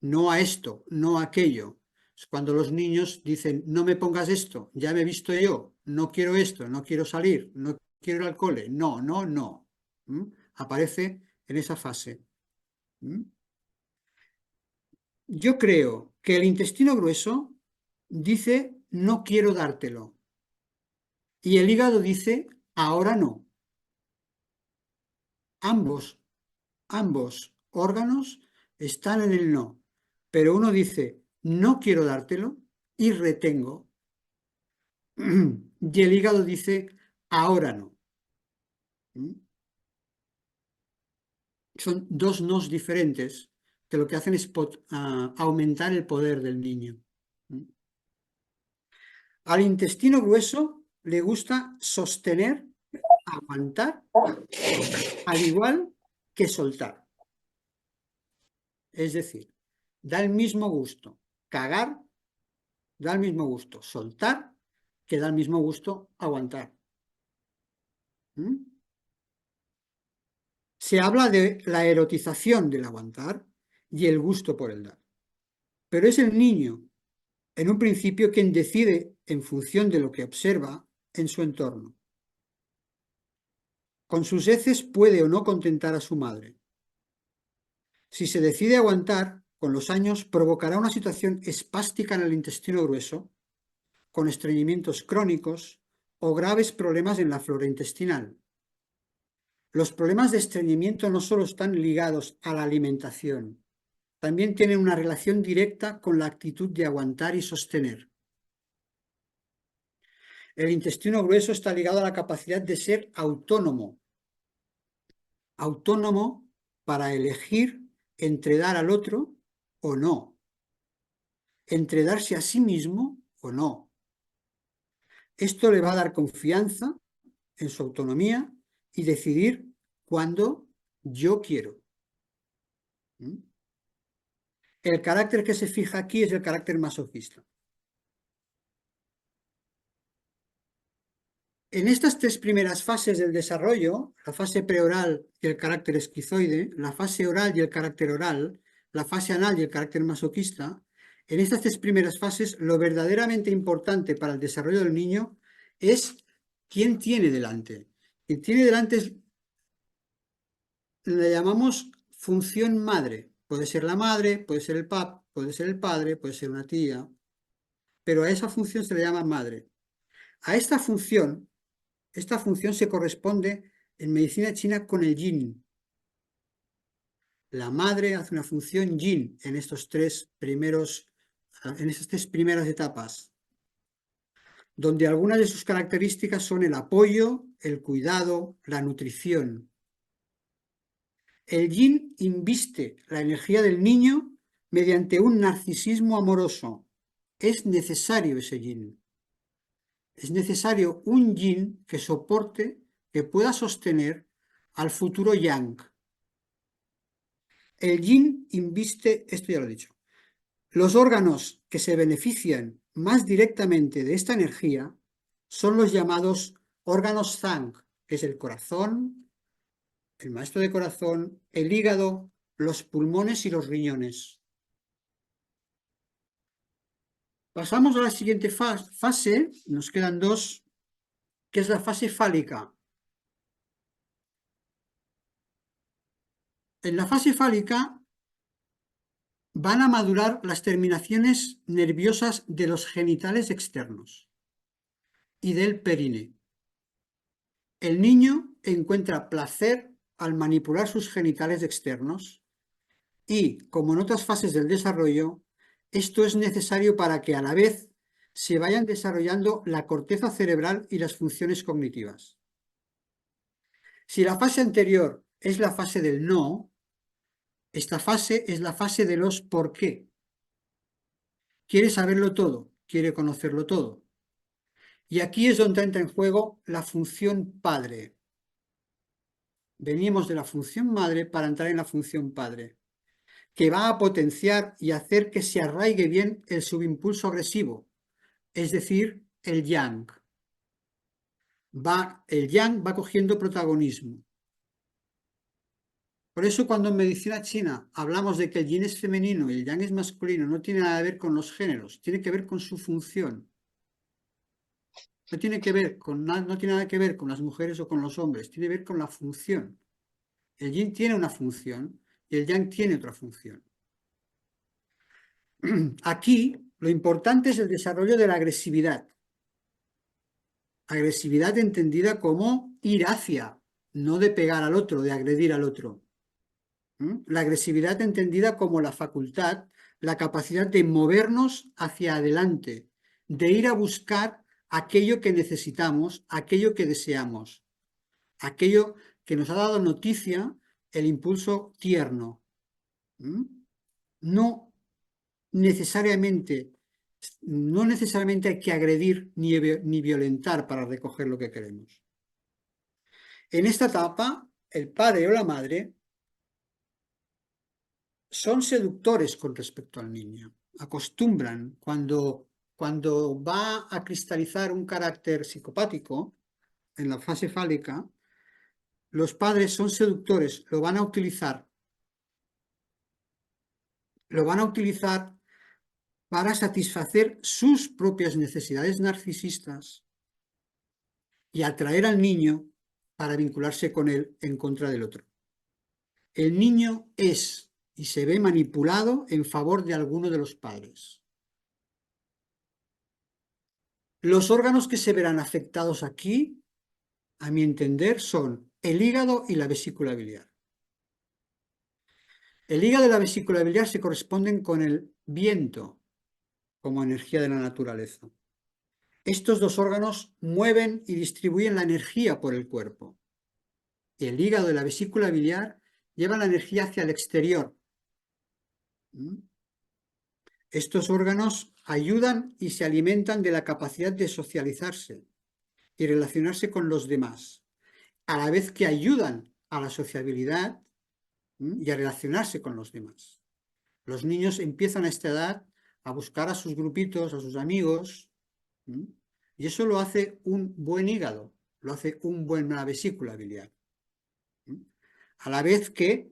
no a esto, no a aquello. Es cuando los niños dicen, no me pongas esto, ya me he visto yo, no quiero esto, no quiero salir, no quiero ir al cole, no, no, no. ¿Mm? Aparece en esa fase. ¿Mm? Yo creo que el intestino grueso dice, no quiero dártelo. Y el hígado dice, ahora no. Ambos, ambos órganos están en el no. Pero uno dice, no quiero dártelo y retengo. Y el hígado dice, ahora no. ¿Mm? Son dos nos diferentes que lo que hacen es aumentar el poder del niño. ¿Mm? Al intestino grueso le gusta sostener, aguantar, al igual que soltar. Es decir, da el mismo gusto cagar, da el mismo gusto soltar, que da el mismo gusto aguantar. ¿Mm? Se habla de la erotización del aguantar y el gusto por el dar. Pero es el niño, en un principio, quien decide en función de lo que observa en su entorno. Con sus heces puede o no contentar a su madre. Si se decide aguantar, con los años provocará una situación espástica en el intestino grueso, con estreñimientos crónicos o graves problemas en la flora intestinal. Los problemas de estreñimiento no solo están ligados a la alimentación, también tienen una relación directa con la actitud de aguantar y sostener. El intestino grueso está ligado a la capacidad de ser autónomo, autónomo para elegir entre dar al otro o no, entre darse a sí mismo o no. Esto le va a dar confianza en su autonomía y decidir cuándo yo quiero. ¿Mm? El carácter que se fija aquí es el carácter masoquista. En estas tres primeras fases del desarrollo, la fase preoral y el carácter esquizoide, la fase oral y el carácter oral, la fase anal y el carácter masoquista, en estas tres primeras fases lo verdaderamente importante para el desarrollo del niño es quién tiene delante. Quien tiene delante le llamamos función madre. Puede ser la madre, puede ser el pap, puede ser el padre, puede ser una tía, pero a esa función se le llama madre. A esta función se corresponde en medicina china con el yin. La madre hace una función yin en estos en estas tres primeras etapas, donde algunas de sus características son el apoyo, el cuidado, la nutrición. El yin inviste la energía del niño mediante un narcisismo amoroso. Es necesario ese yin. Es necesario un yin que soporte, que pueda sostener al futuro yang. El yin inviste, esto ya lo he dicho, los órganos que se benefician más directamente de esta energía son los llamados órganos Zhang, que es el corazón, el maestro de corazón, el hígado, los pulmones y los riñones. Pasamos a la siguiente fase, nos quedan dos, que es la fase fálica. En la fase fálica van a madurar las terminaciones nerviosas de los genitales externos y del perine. El niño encuentra placer al manipular sus genitales externos y, como en otras fases del desarrollo, esto es necesario para que a la vez se vayan desarrollando la corteza cerebral y las funciones cognitivas. Si la fase anterior es la fase del no, esta fase es la fase de los por qué. Quiere saberlo todo, quiere conocerlo todo. Y aquí es donde entra en juego la función padre. Venimos de la función madre para entrar en la función padre, que va a potenciar y hacer que se arraigue bien el subimpulso agresivo, es decir, el yang. El yang va cogiendo protagonismo. Por eso cuando en medicina china hablamos de que el yin es femenino y el yang es masculino, no tiene nada que ver con los géneros, tiene que ver con su función. No tiene que ver no tiene nada que ver con las mujeres o con los hombres, tiene que ver con la función. El yin tiene una función y el yang tiene otra función. Aquí lo importante es el desarrollo de la agresividad. Agresividad entendida como ir hacia, no de pegar al otro, de agredir al otro. La agresividad entendida como la facultad, la capacidad de movernos hacia adelante, de ir a buscar aquello que necesitamos, aquello que deseamos, aquello que nos ha dado noticia el impulso tierno. No necesariamente, no necesariamente hay que agredir ni violentar para recoger lo que queremos. En esta etapa, el padre o la madre son seductores con respecto al niño. Acostumbran, cuando va a cristalizar un carácter psicopático en la fase fálica, los padres son seductores, lo van a utilizar para satisfacer sus propias necesidades narcisistas y atraer al niño para vincularse con él en contra del otro. El niño es y se ve manipulado en favor de alguno de los padres. Los órganos que se verán afectados aquí, a mi entender, son el hígado y la vesícula biliar. El hígado y la vesícula biliar se corresponden con el viento como energía de la naturaleza. Estos dos órganos mueven y distribuyen la energía por el cuerpo. El hígado y la vesícula biliar llevan la energía hacia el exterior. Estos órganos ayudan y se alimentan de la capacidad de socializarse y relacionarse con los demás, a la vez que ayudan a la sociabilidad y a relacionarse con los demás. Los niños empiezan a esta edad a buscar a sus grupitos, a sus amigos, y eso lo hace un buen hígado, lo hace una buena vesícula biliar. A la vez que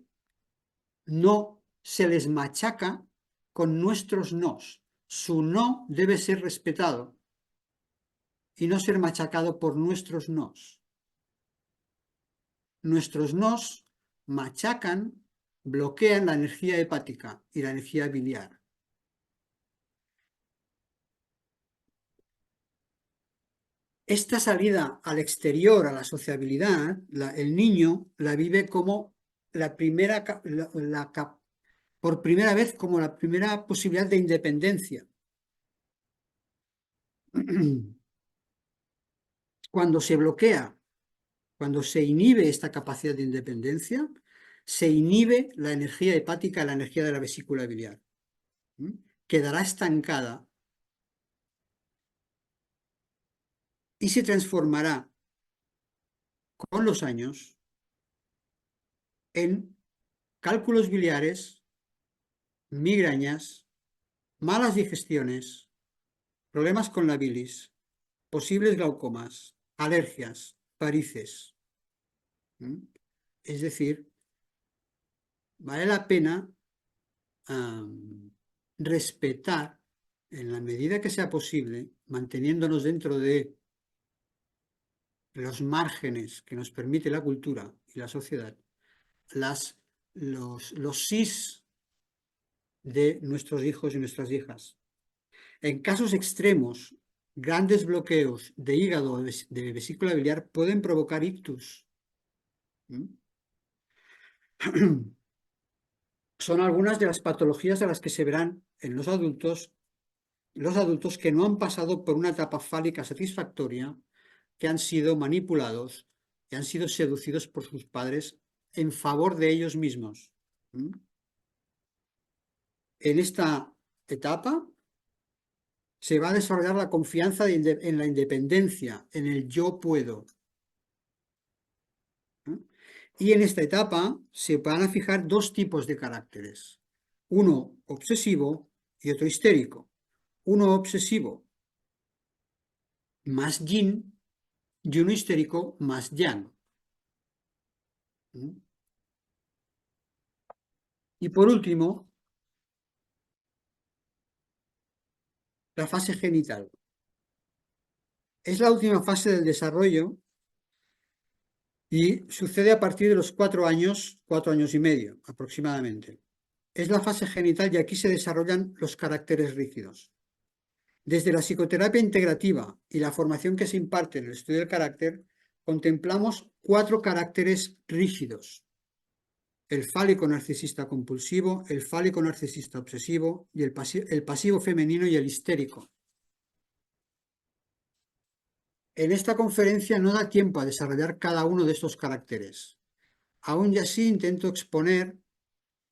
no se les machaca con nuestros nos. Su no debe ser respetado y no ser machacado por nuestros nos. Nuestros nos machacan, bloquean la energía hepática y la energía biliar. Esta salida al exterior, a la sociabilidad, el niño la vive como por primera vez como la primera posibilidad de independencia. Cuando se bloquea, cuando se inhibe esta capacidad de independencia, se inhibe la energía hepática, la energía de la vesícula biliar. Quedará estancada y se transformará con los años en cálculos biliares, migrañas, malas digestiones, problemas con la bilis, posibles glaucomas, alergias, varices. Es decir, vale la pena respetar, en la medida que sea posible, manteniéndonos dentro de los márgenes que nos permite la cultura y la sociedad, los sís de nuestros hijos y nuestras hijas. En casos extremos, grandes bloqueos de hígado o de vesícula biliar pueden provocar ictus. Son algunas de las patologías a las que se verán en los adultos que no han pasado por una etapa fálica satisfactoria, que han sido manipulados y han sido seducidos por sus padres en favor de ellos mismos. En esta etapa se va a desarrollar la confianza en la independencia, en el yo puedo. Y en esta etapa se van a fijar dos tipos de caracteres, uno obsesivo y otro histérico. Uno obsesivo más yin y uno histérico más yang. Y por último, la fase genital. Es la última fase del desarrollo y sucede a partir de los 4 años y medio aproximadamente. Es la fase genital y aquí se desarrollan los caracteres rígidos. Desde la psicoterapia integrativa y la formación que se imparte en el estudio del carácter, contemplamos 4 caracteres rígidos: el fálico narcisista compulsivo, el fálico narcisista obsesivo y el pasivo femenino y el histérico. En esta conferencia no da tiempo a desarrollar cada uno de estos caracteres. Aún y así intento exponer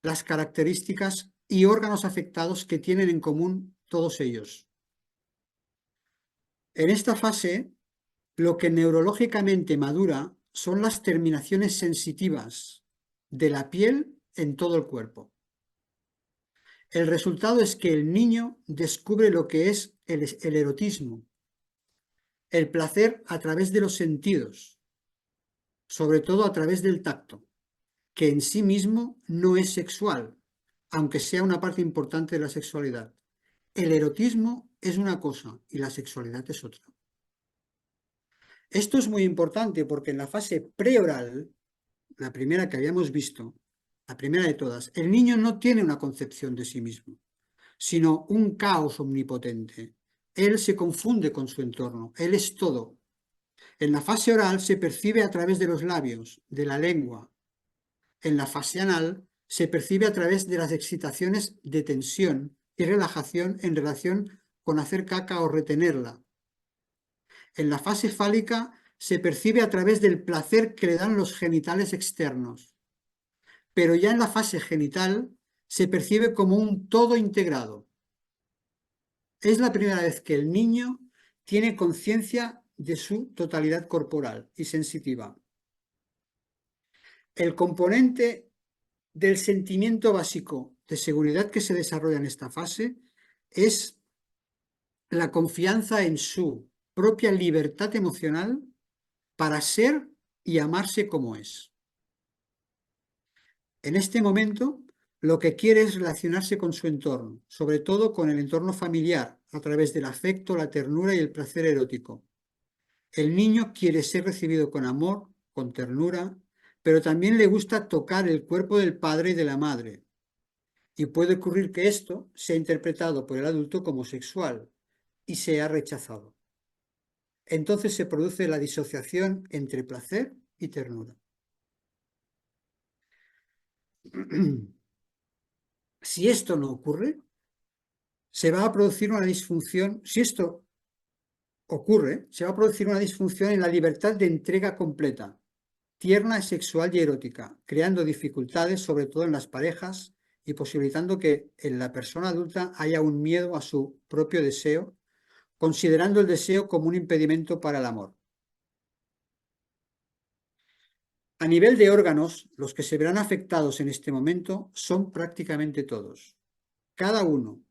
las características y órganos afectados que tienen en común todos ellos. En esta fase, lo que neurológicamente madura son las terminaciones sensitivas de la piel en todo el cuerpo. El resultado es que el niño descubre lo que es el erotismo, el placer a través de los sentidos, sobre todo a través del tacto, que en sí mismo no es sexual, aunque sea una parte importante de la sexualidad. El erotismo es una cosa y la sexualidad es otra. Esto es muy importante porque en la fase preoral, la primera que habíamos visto, la primera de todas, el niño no tiene una concepción de sí mismo, sino un caos omnipotente. Él se confunde con su entorno, él es todo. En la fase oral se percibe a través de los labios, de la lengua. En la fase anal se percibe a través de las excitaciones de tensión y relajación en relación con hacer caca o retenerla. En la fase fálica se percibe a través del placer que le dan los genitales externos. Pero ya en la fase genital se percibe como un todo integrado. Es la primera vez que el niño tiene conciencia de su totalidad corporal y sensitiva. El componente del sentimiento básico de seguridad que se desarrolla en esta fase es la confianza en su propia libertad emocional para ser y amarse como es. En este momento, lo que quiere es relacionarse con su entorno, sobre todo con el entorno familiar, a través del afecto, la ternura y el placer erótico. El niño quiere ser recibido con amor, con ternura, pero también le gusta tocar el cuerpo del padre y de la madre. Y puede ocurrir que esto sea interpretado por el adulto como sexual y sea rechazado. Entonces se produce la disociación entre placer y ternura. Si esto no ocurre, se va a producir una disfunción. Si esto ocurre, se va a producir una disfunción en la libertad de entrega completa, tierna, sexual y erótica, creando dificultades sobre todo en las parejas y posibilitando que en la persona adulta haya un miedo a su propio deseo, considerando el deseo como un impedimento para el amor. A nivel de órganos, los que se verán afectados en este momento son prácticamente todos, cada uno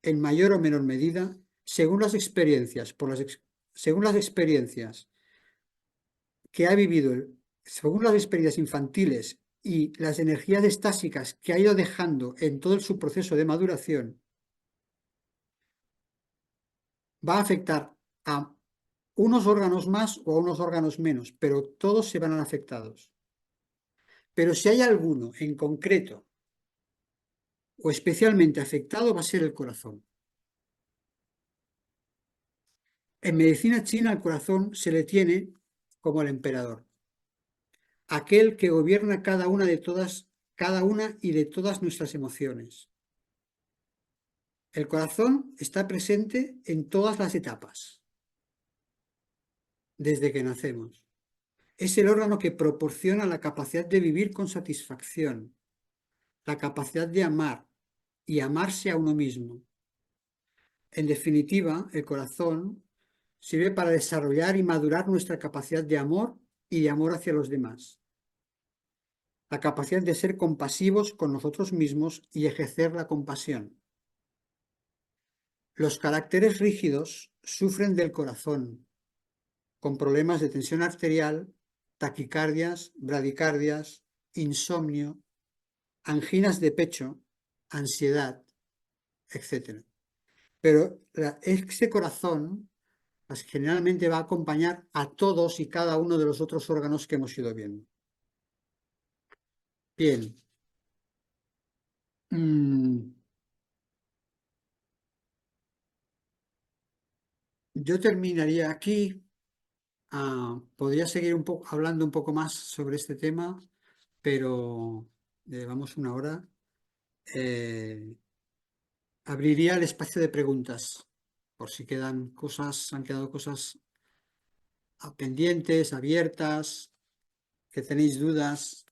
en mayor o menor medida, según las experiencias, según las experiencias que ha vivido, según las experiencias infantiles y las energías estásicas que ha ido dejando en todo su proceso de maduración, va a afectar a unos órganos más o a unos órganos menos, pero todos se van a ver afectados. Pero si hay alguno en concreto o especialmente afectado, va a ser el corazón. En medicina china al corazón se le tiene como el emperador, aquel que gobierna cada una y de todas nuestras emociones. El corazón está presente en todas las etapas, desde que nacemos. Es el órgano que proporciona la capacidad de vivir con satisfacción, la capacidad de amar y amarse a uno mismo. En definitiva, el corazón sirve para desarrollar y madurar nuestra capacidad de amor y de amor hacia los demás. La capacidad de ser compasivos con nosotros mismos y ejercer la compasión. Los caracteres rígidos sufren del corazón, con problemas de tensión arterial, taquicardias, bradicardias, insomnio. anginas de pecho, ansiedad, etcétera. Pero este corazón pues, generalmente va a acompañar a todos y cada uno de los otros órganos que hemos ido viendo. Bien. Mm, yo terminaría aquí. Podría seguir hablando un poco más sobre este tema, pero llevamos una hora. Eh, abriría el espacio de preguntas, por si han quedado cosas pendientes, abiertas, que tenéis dudas.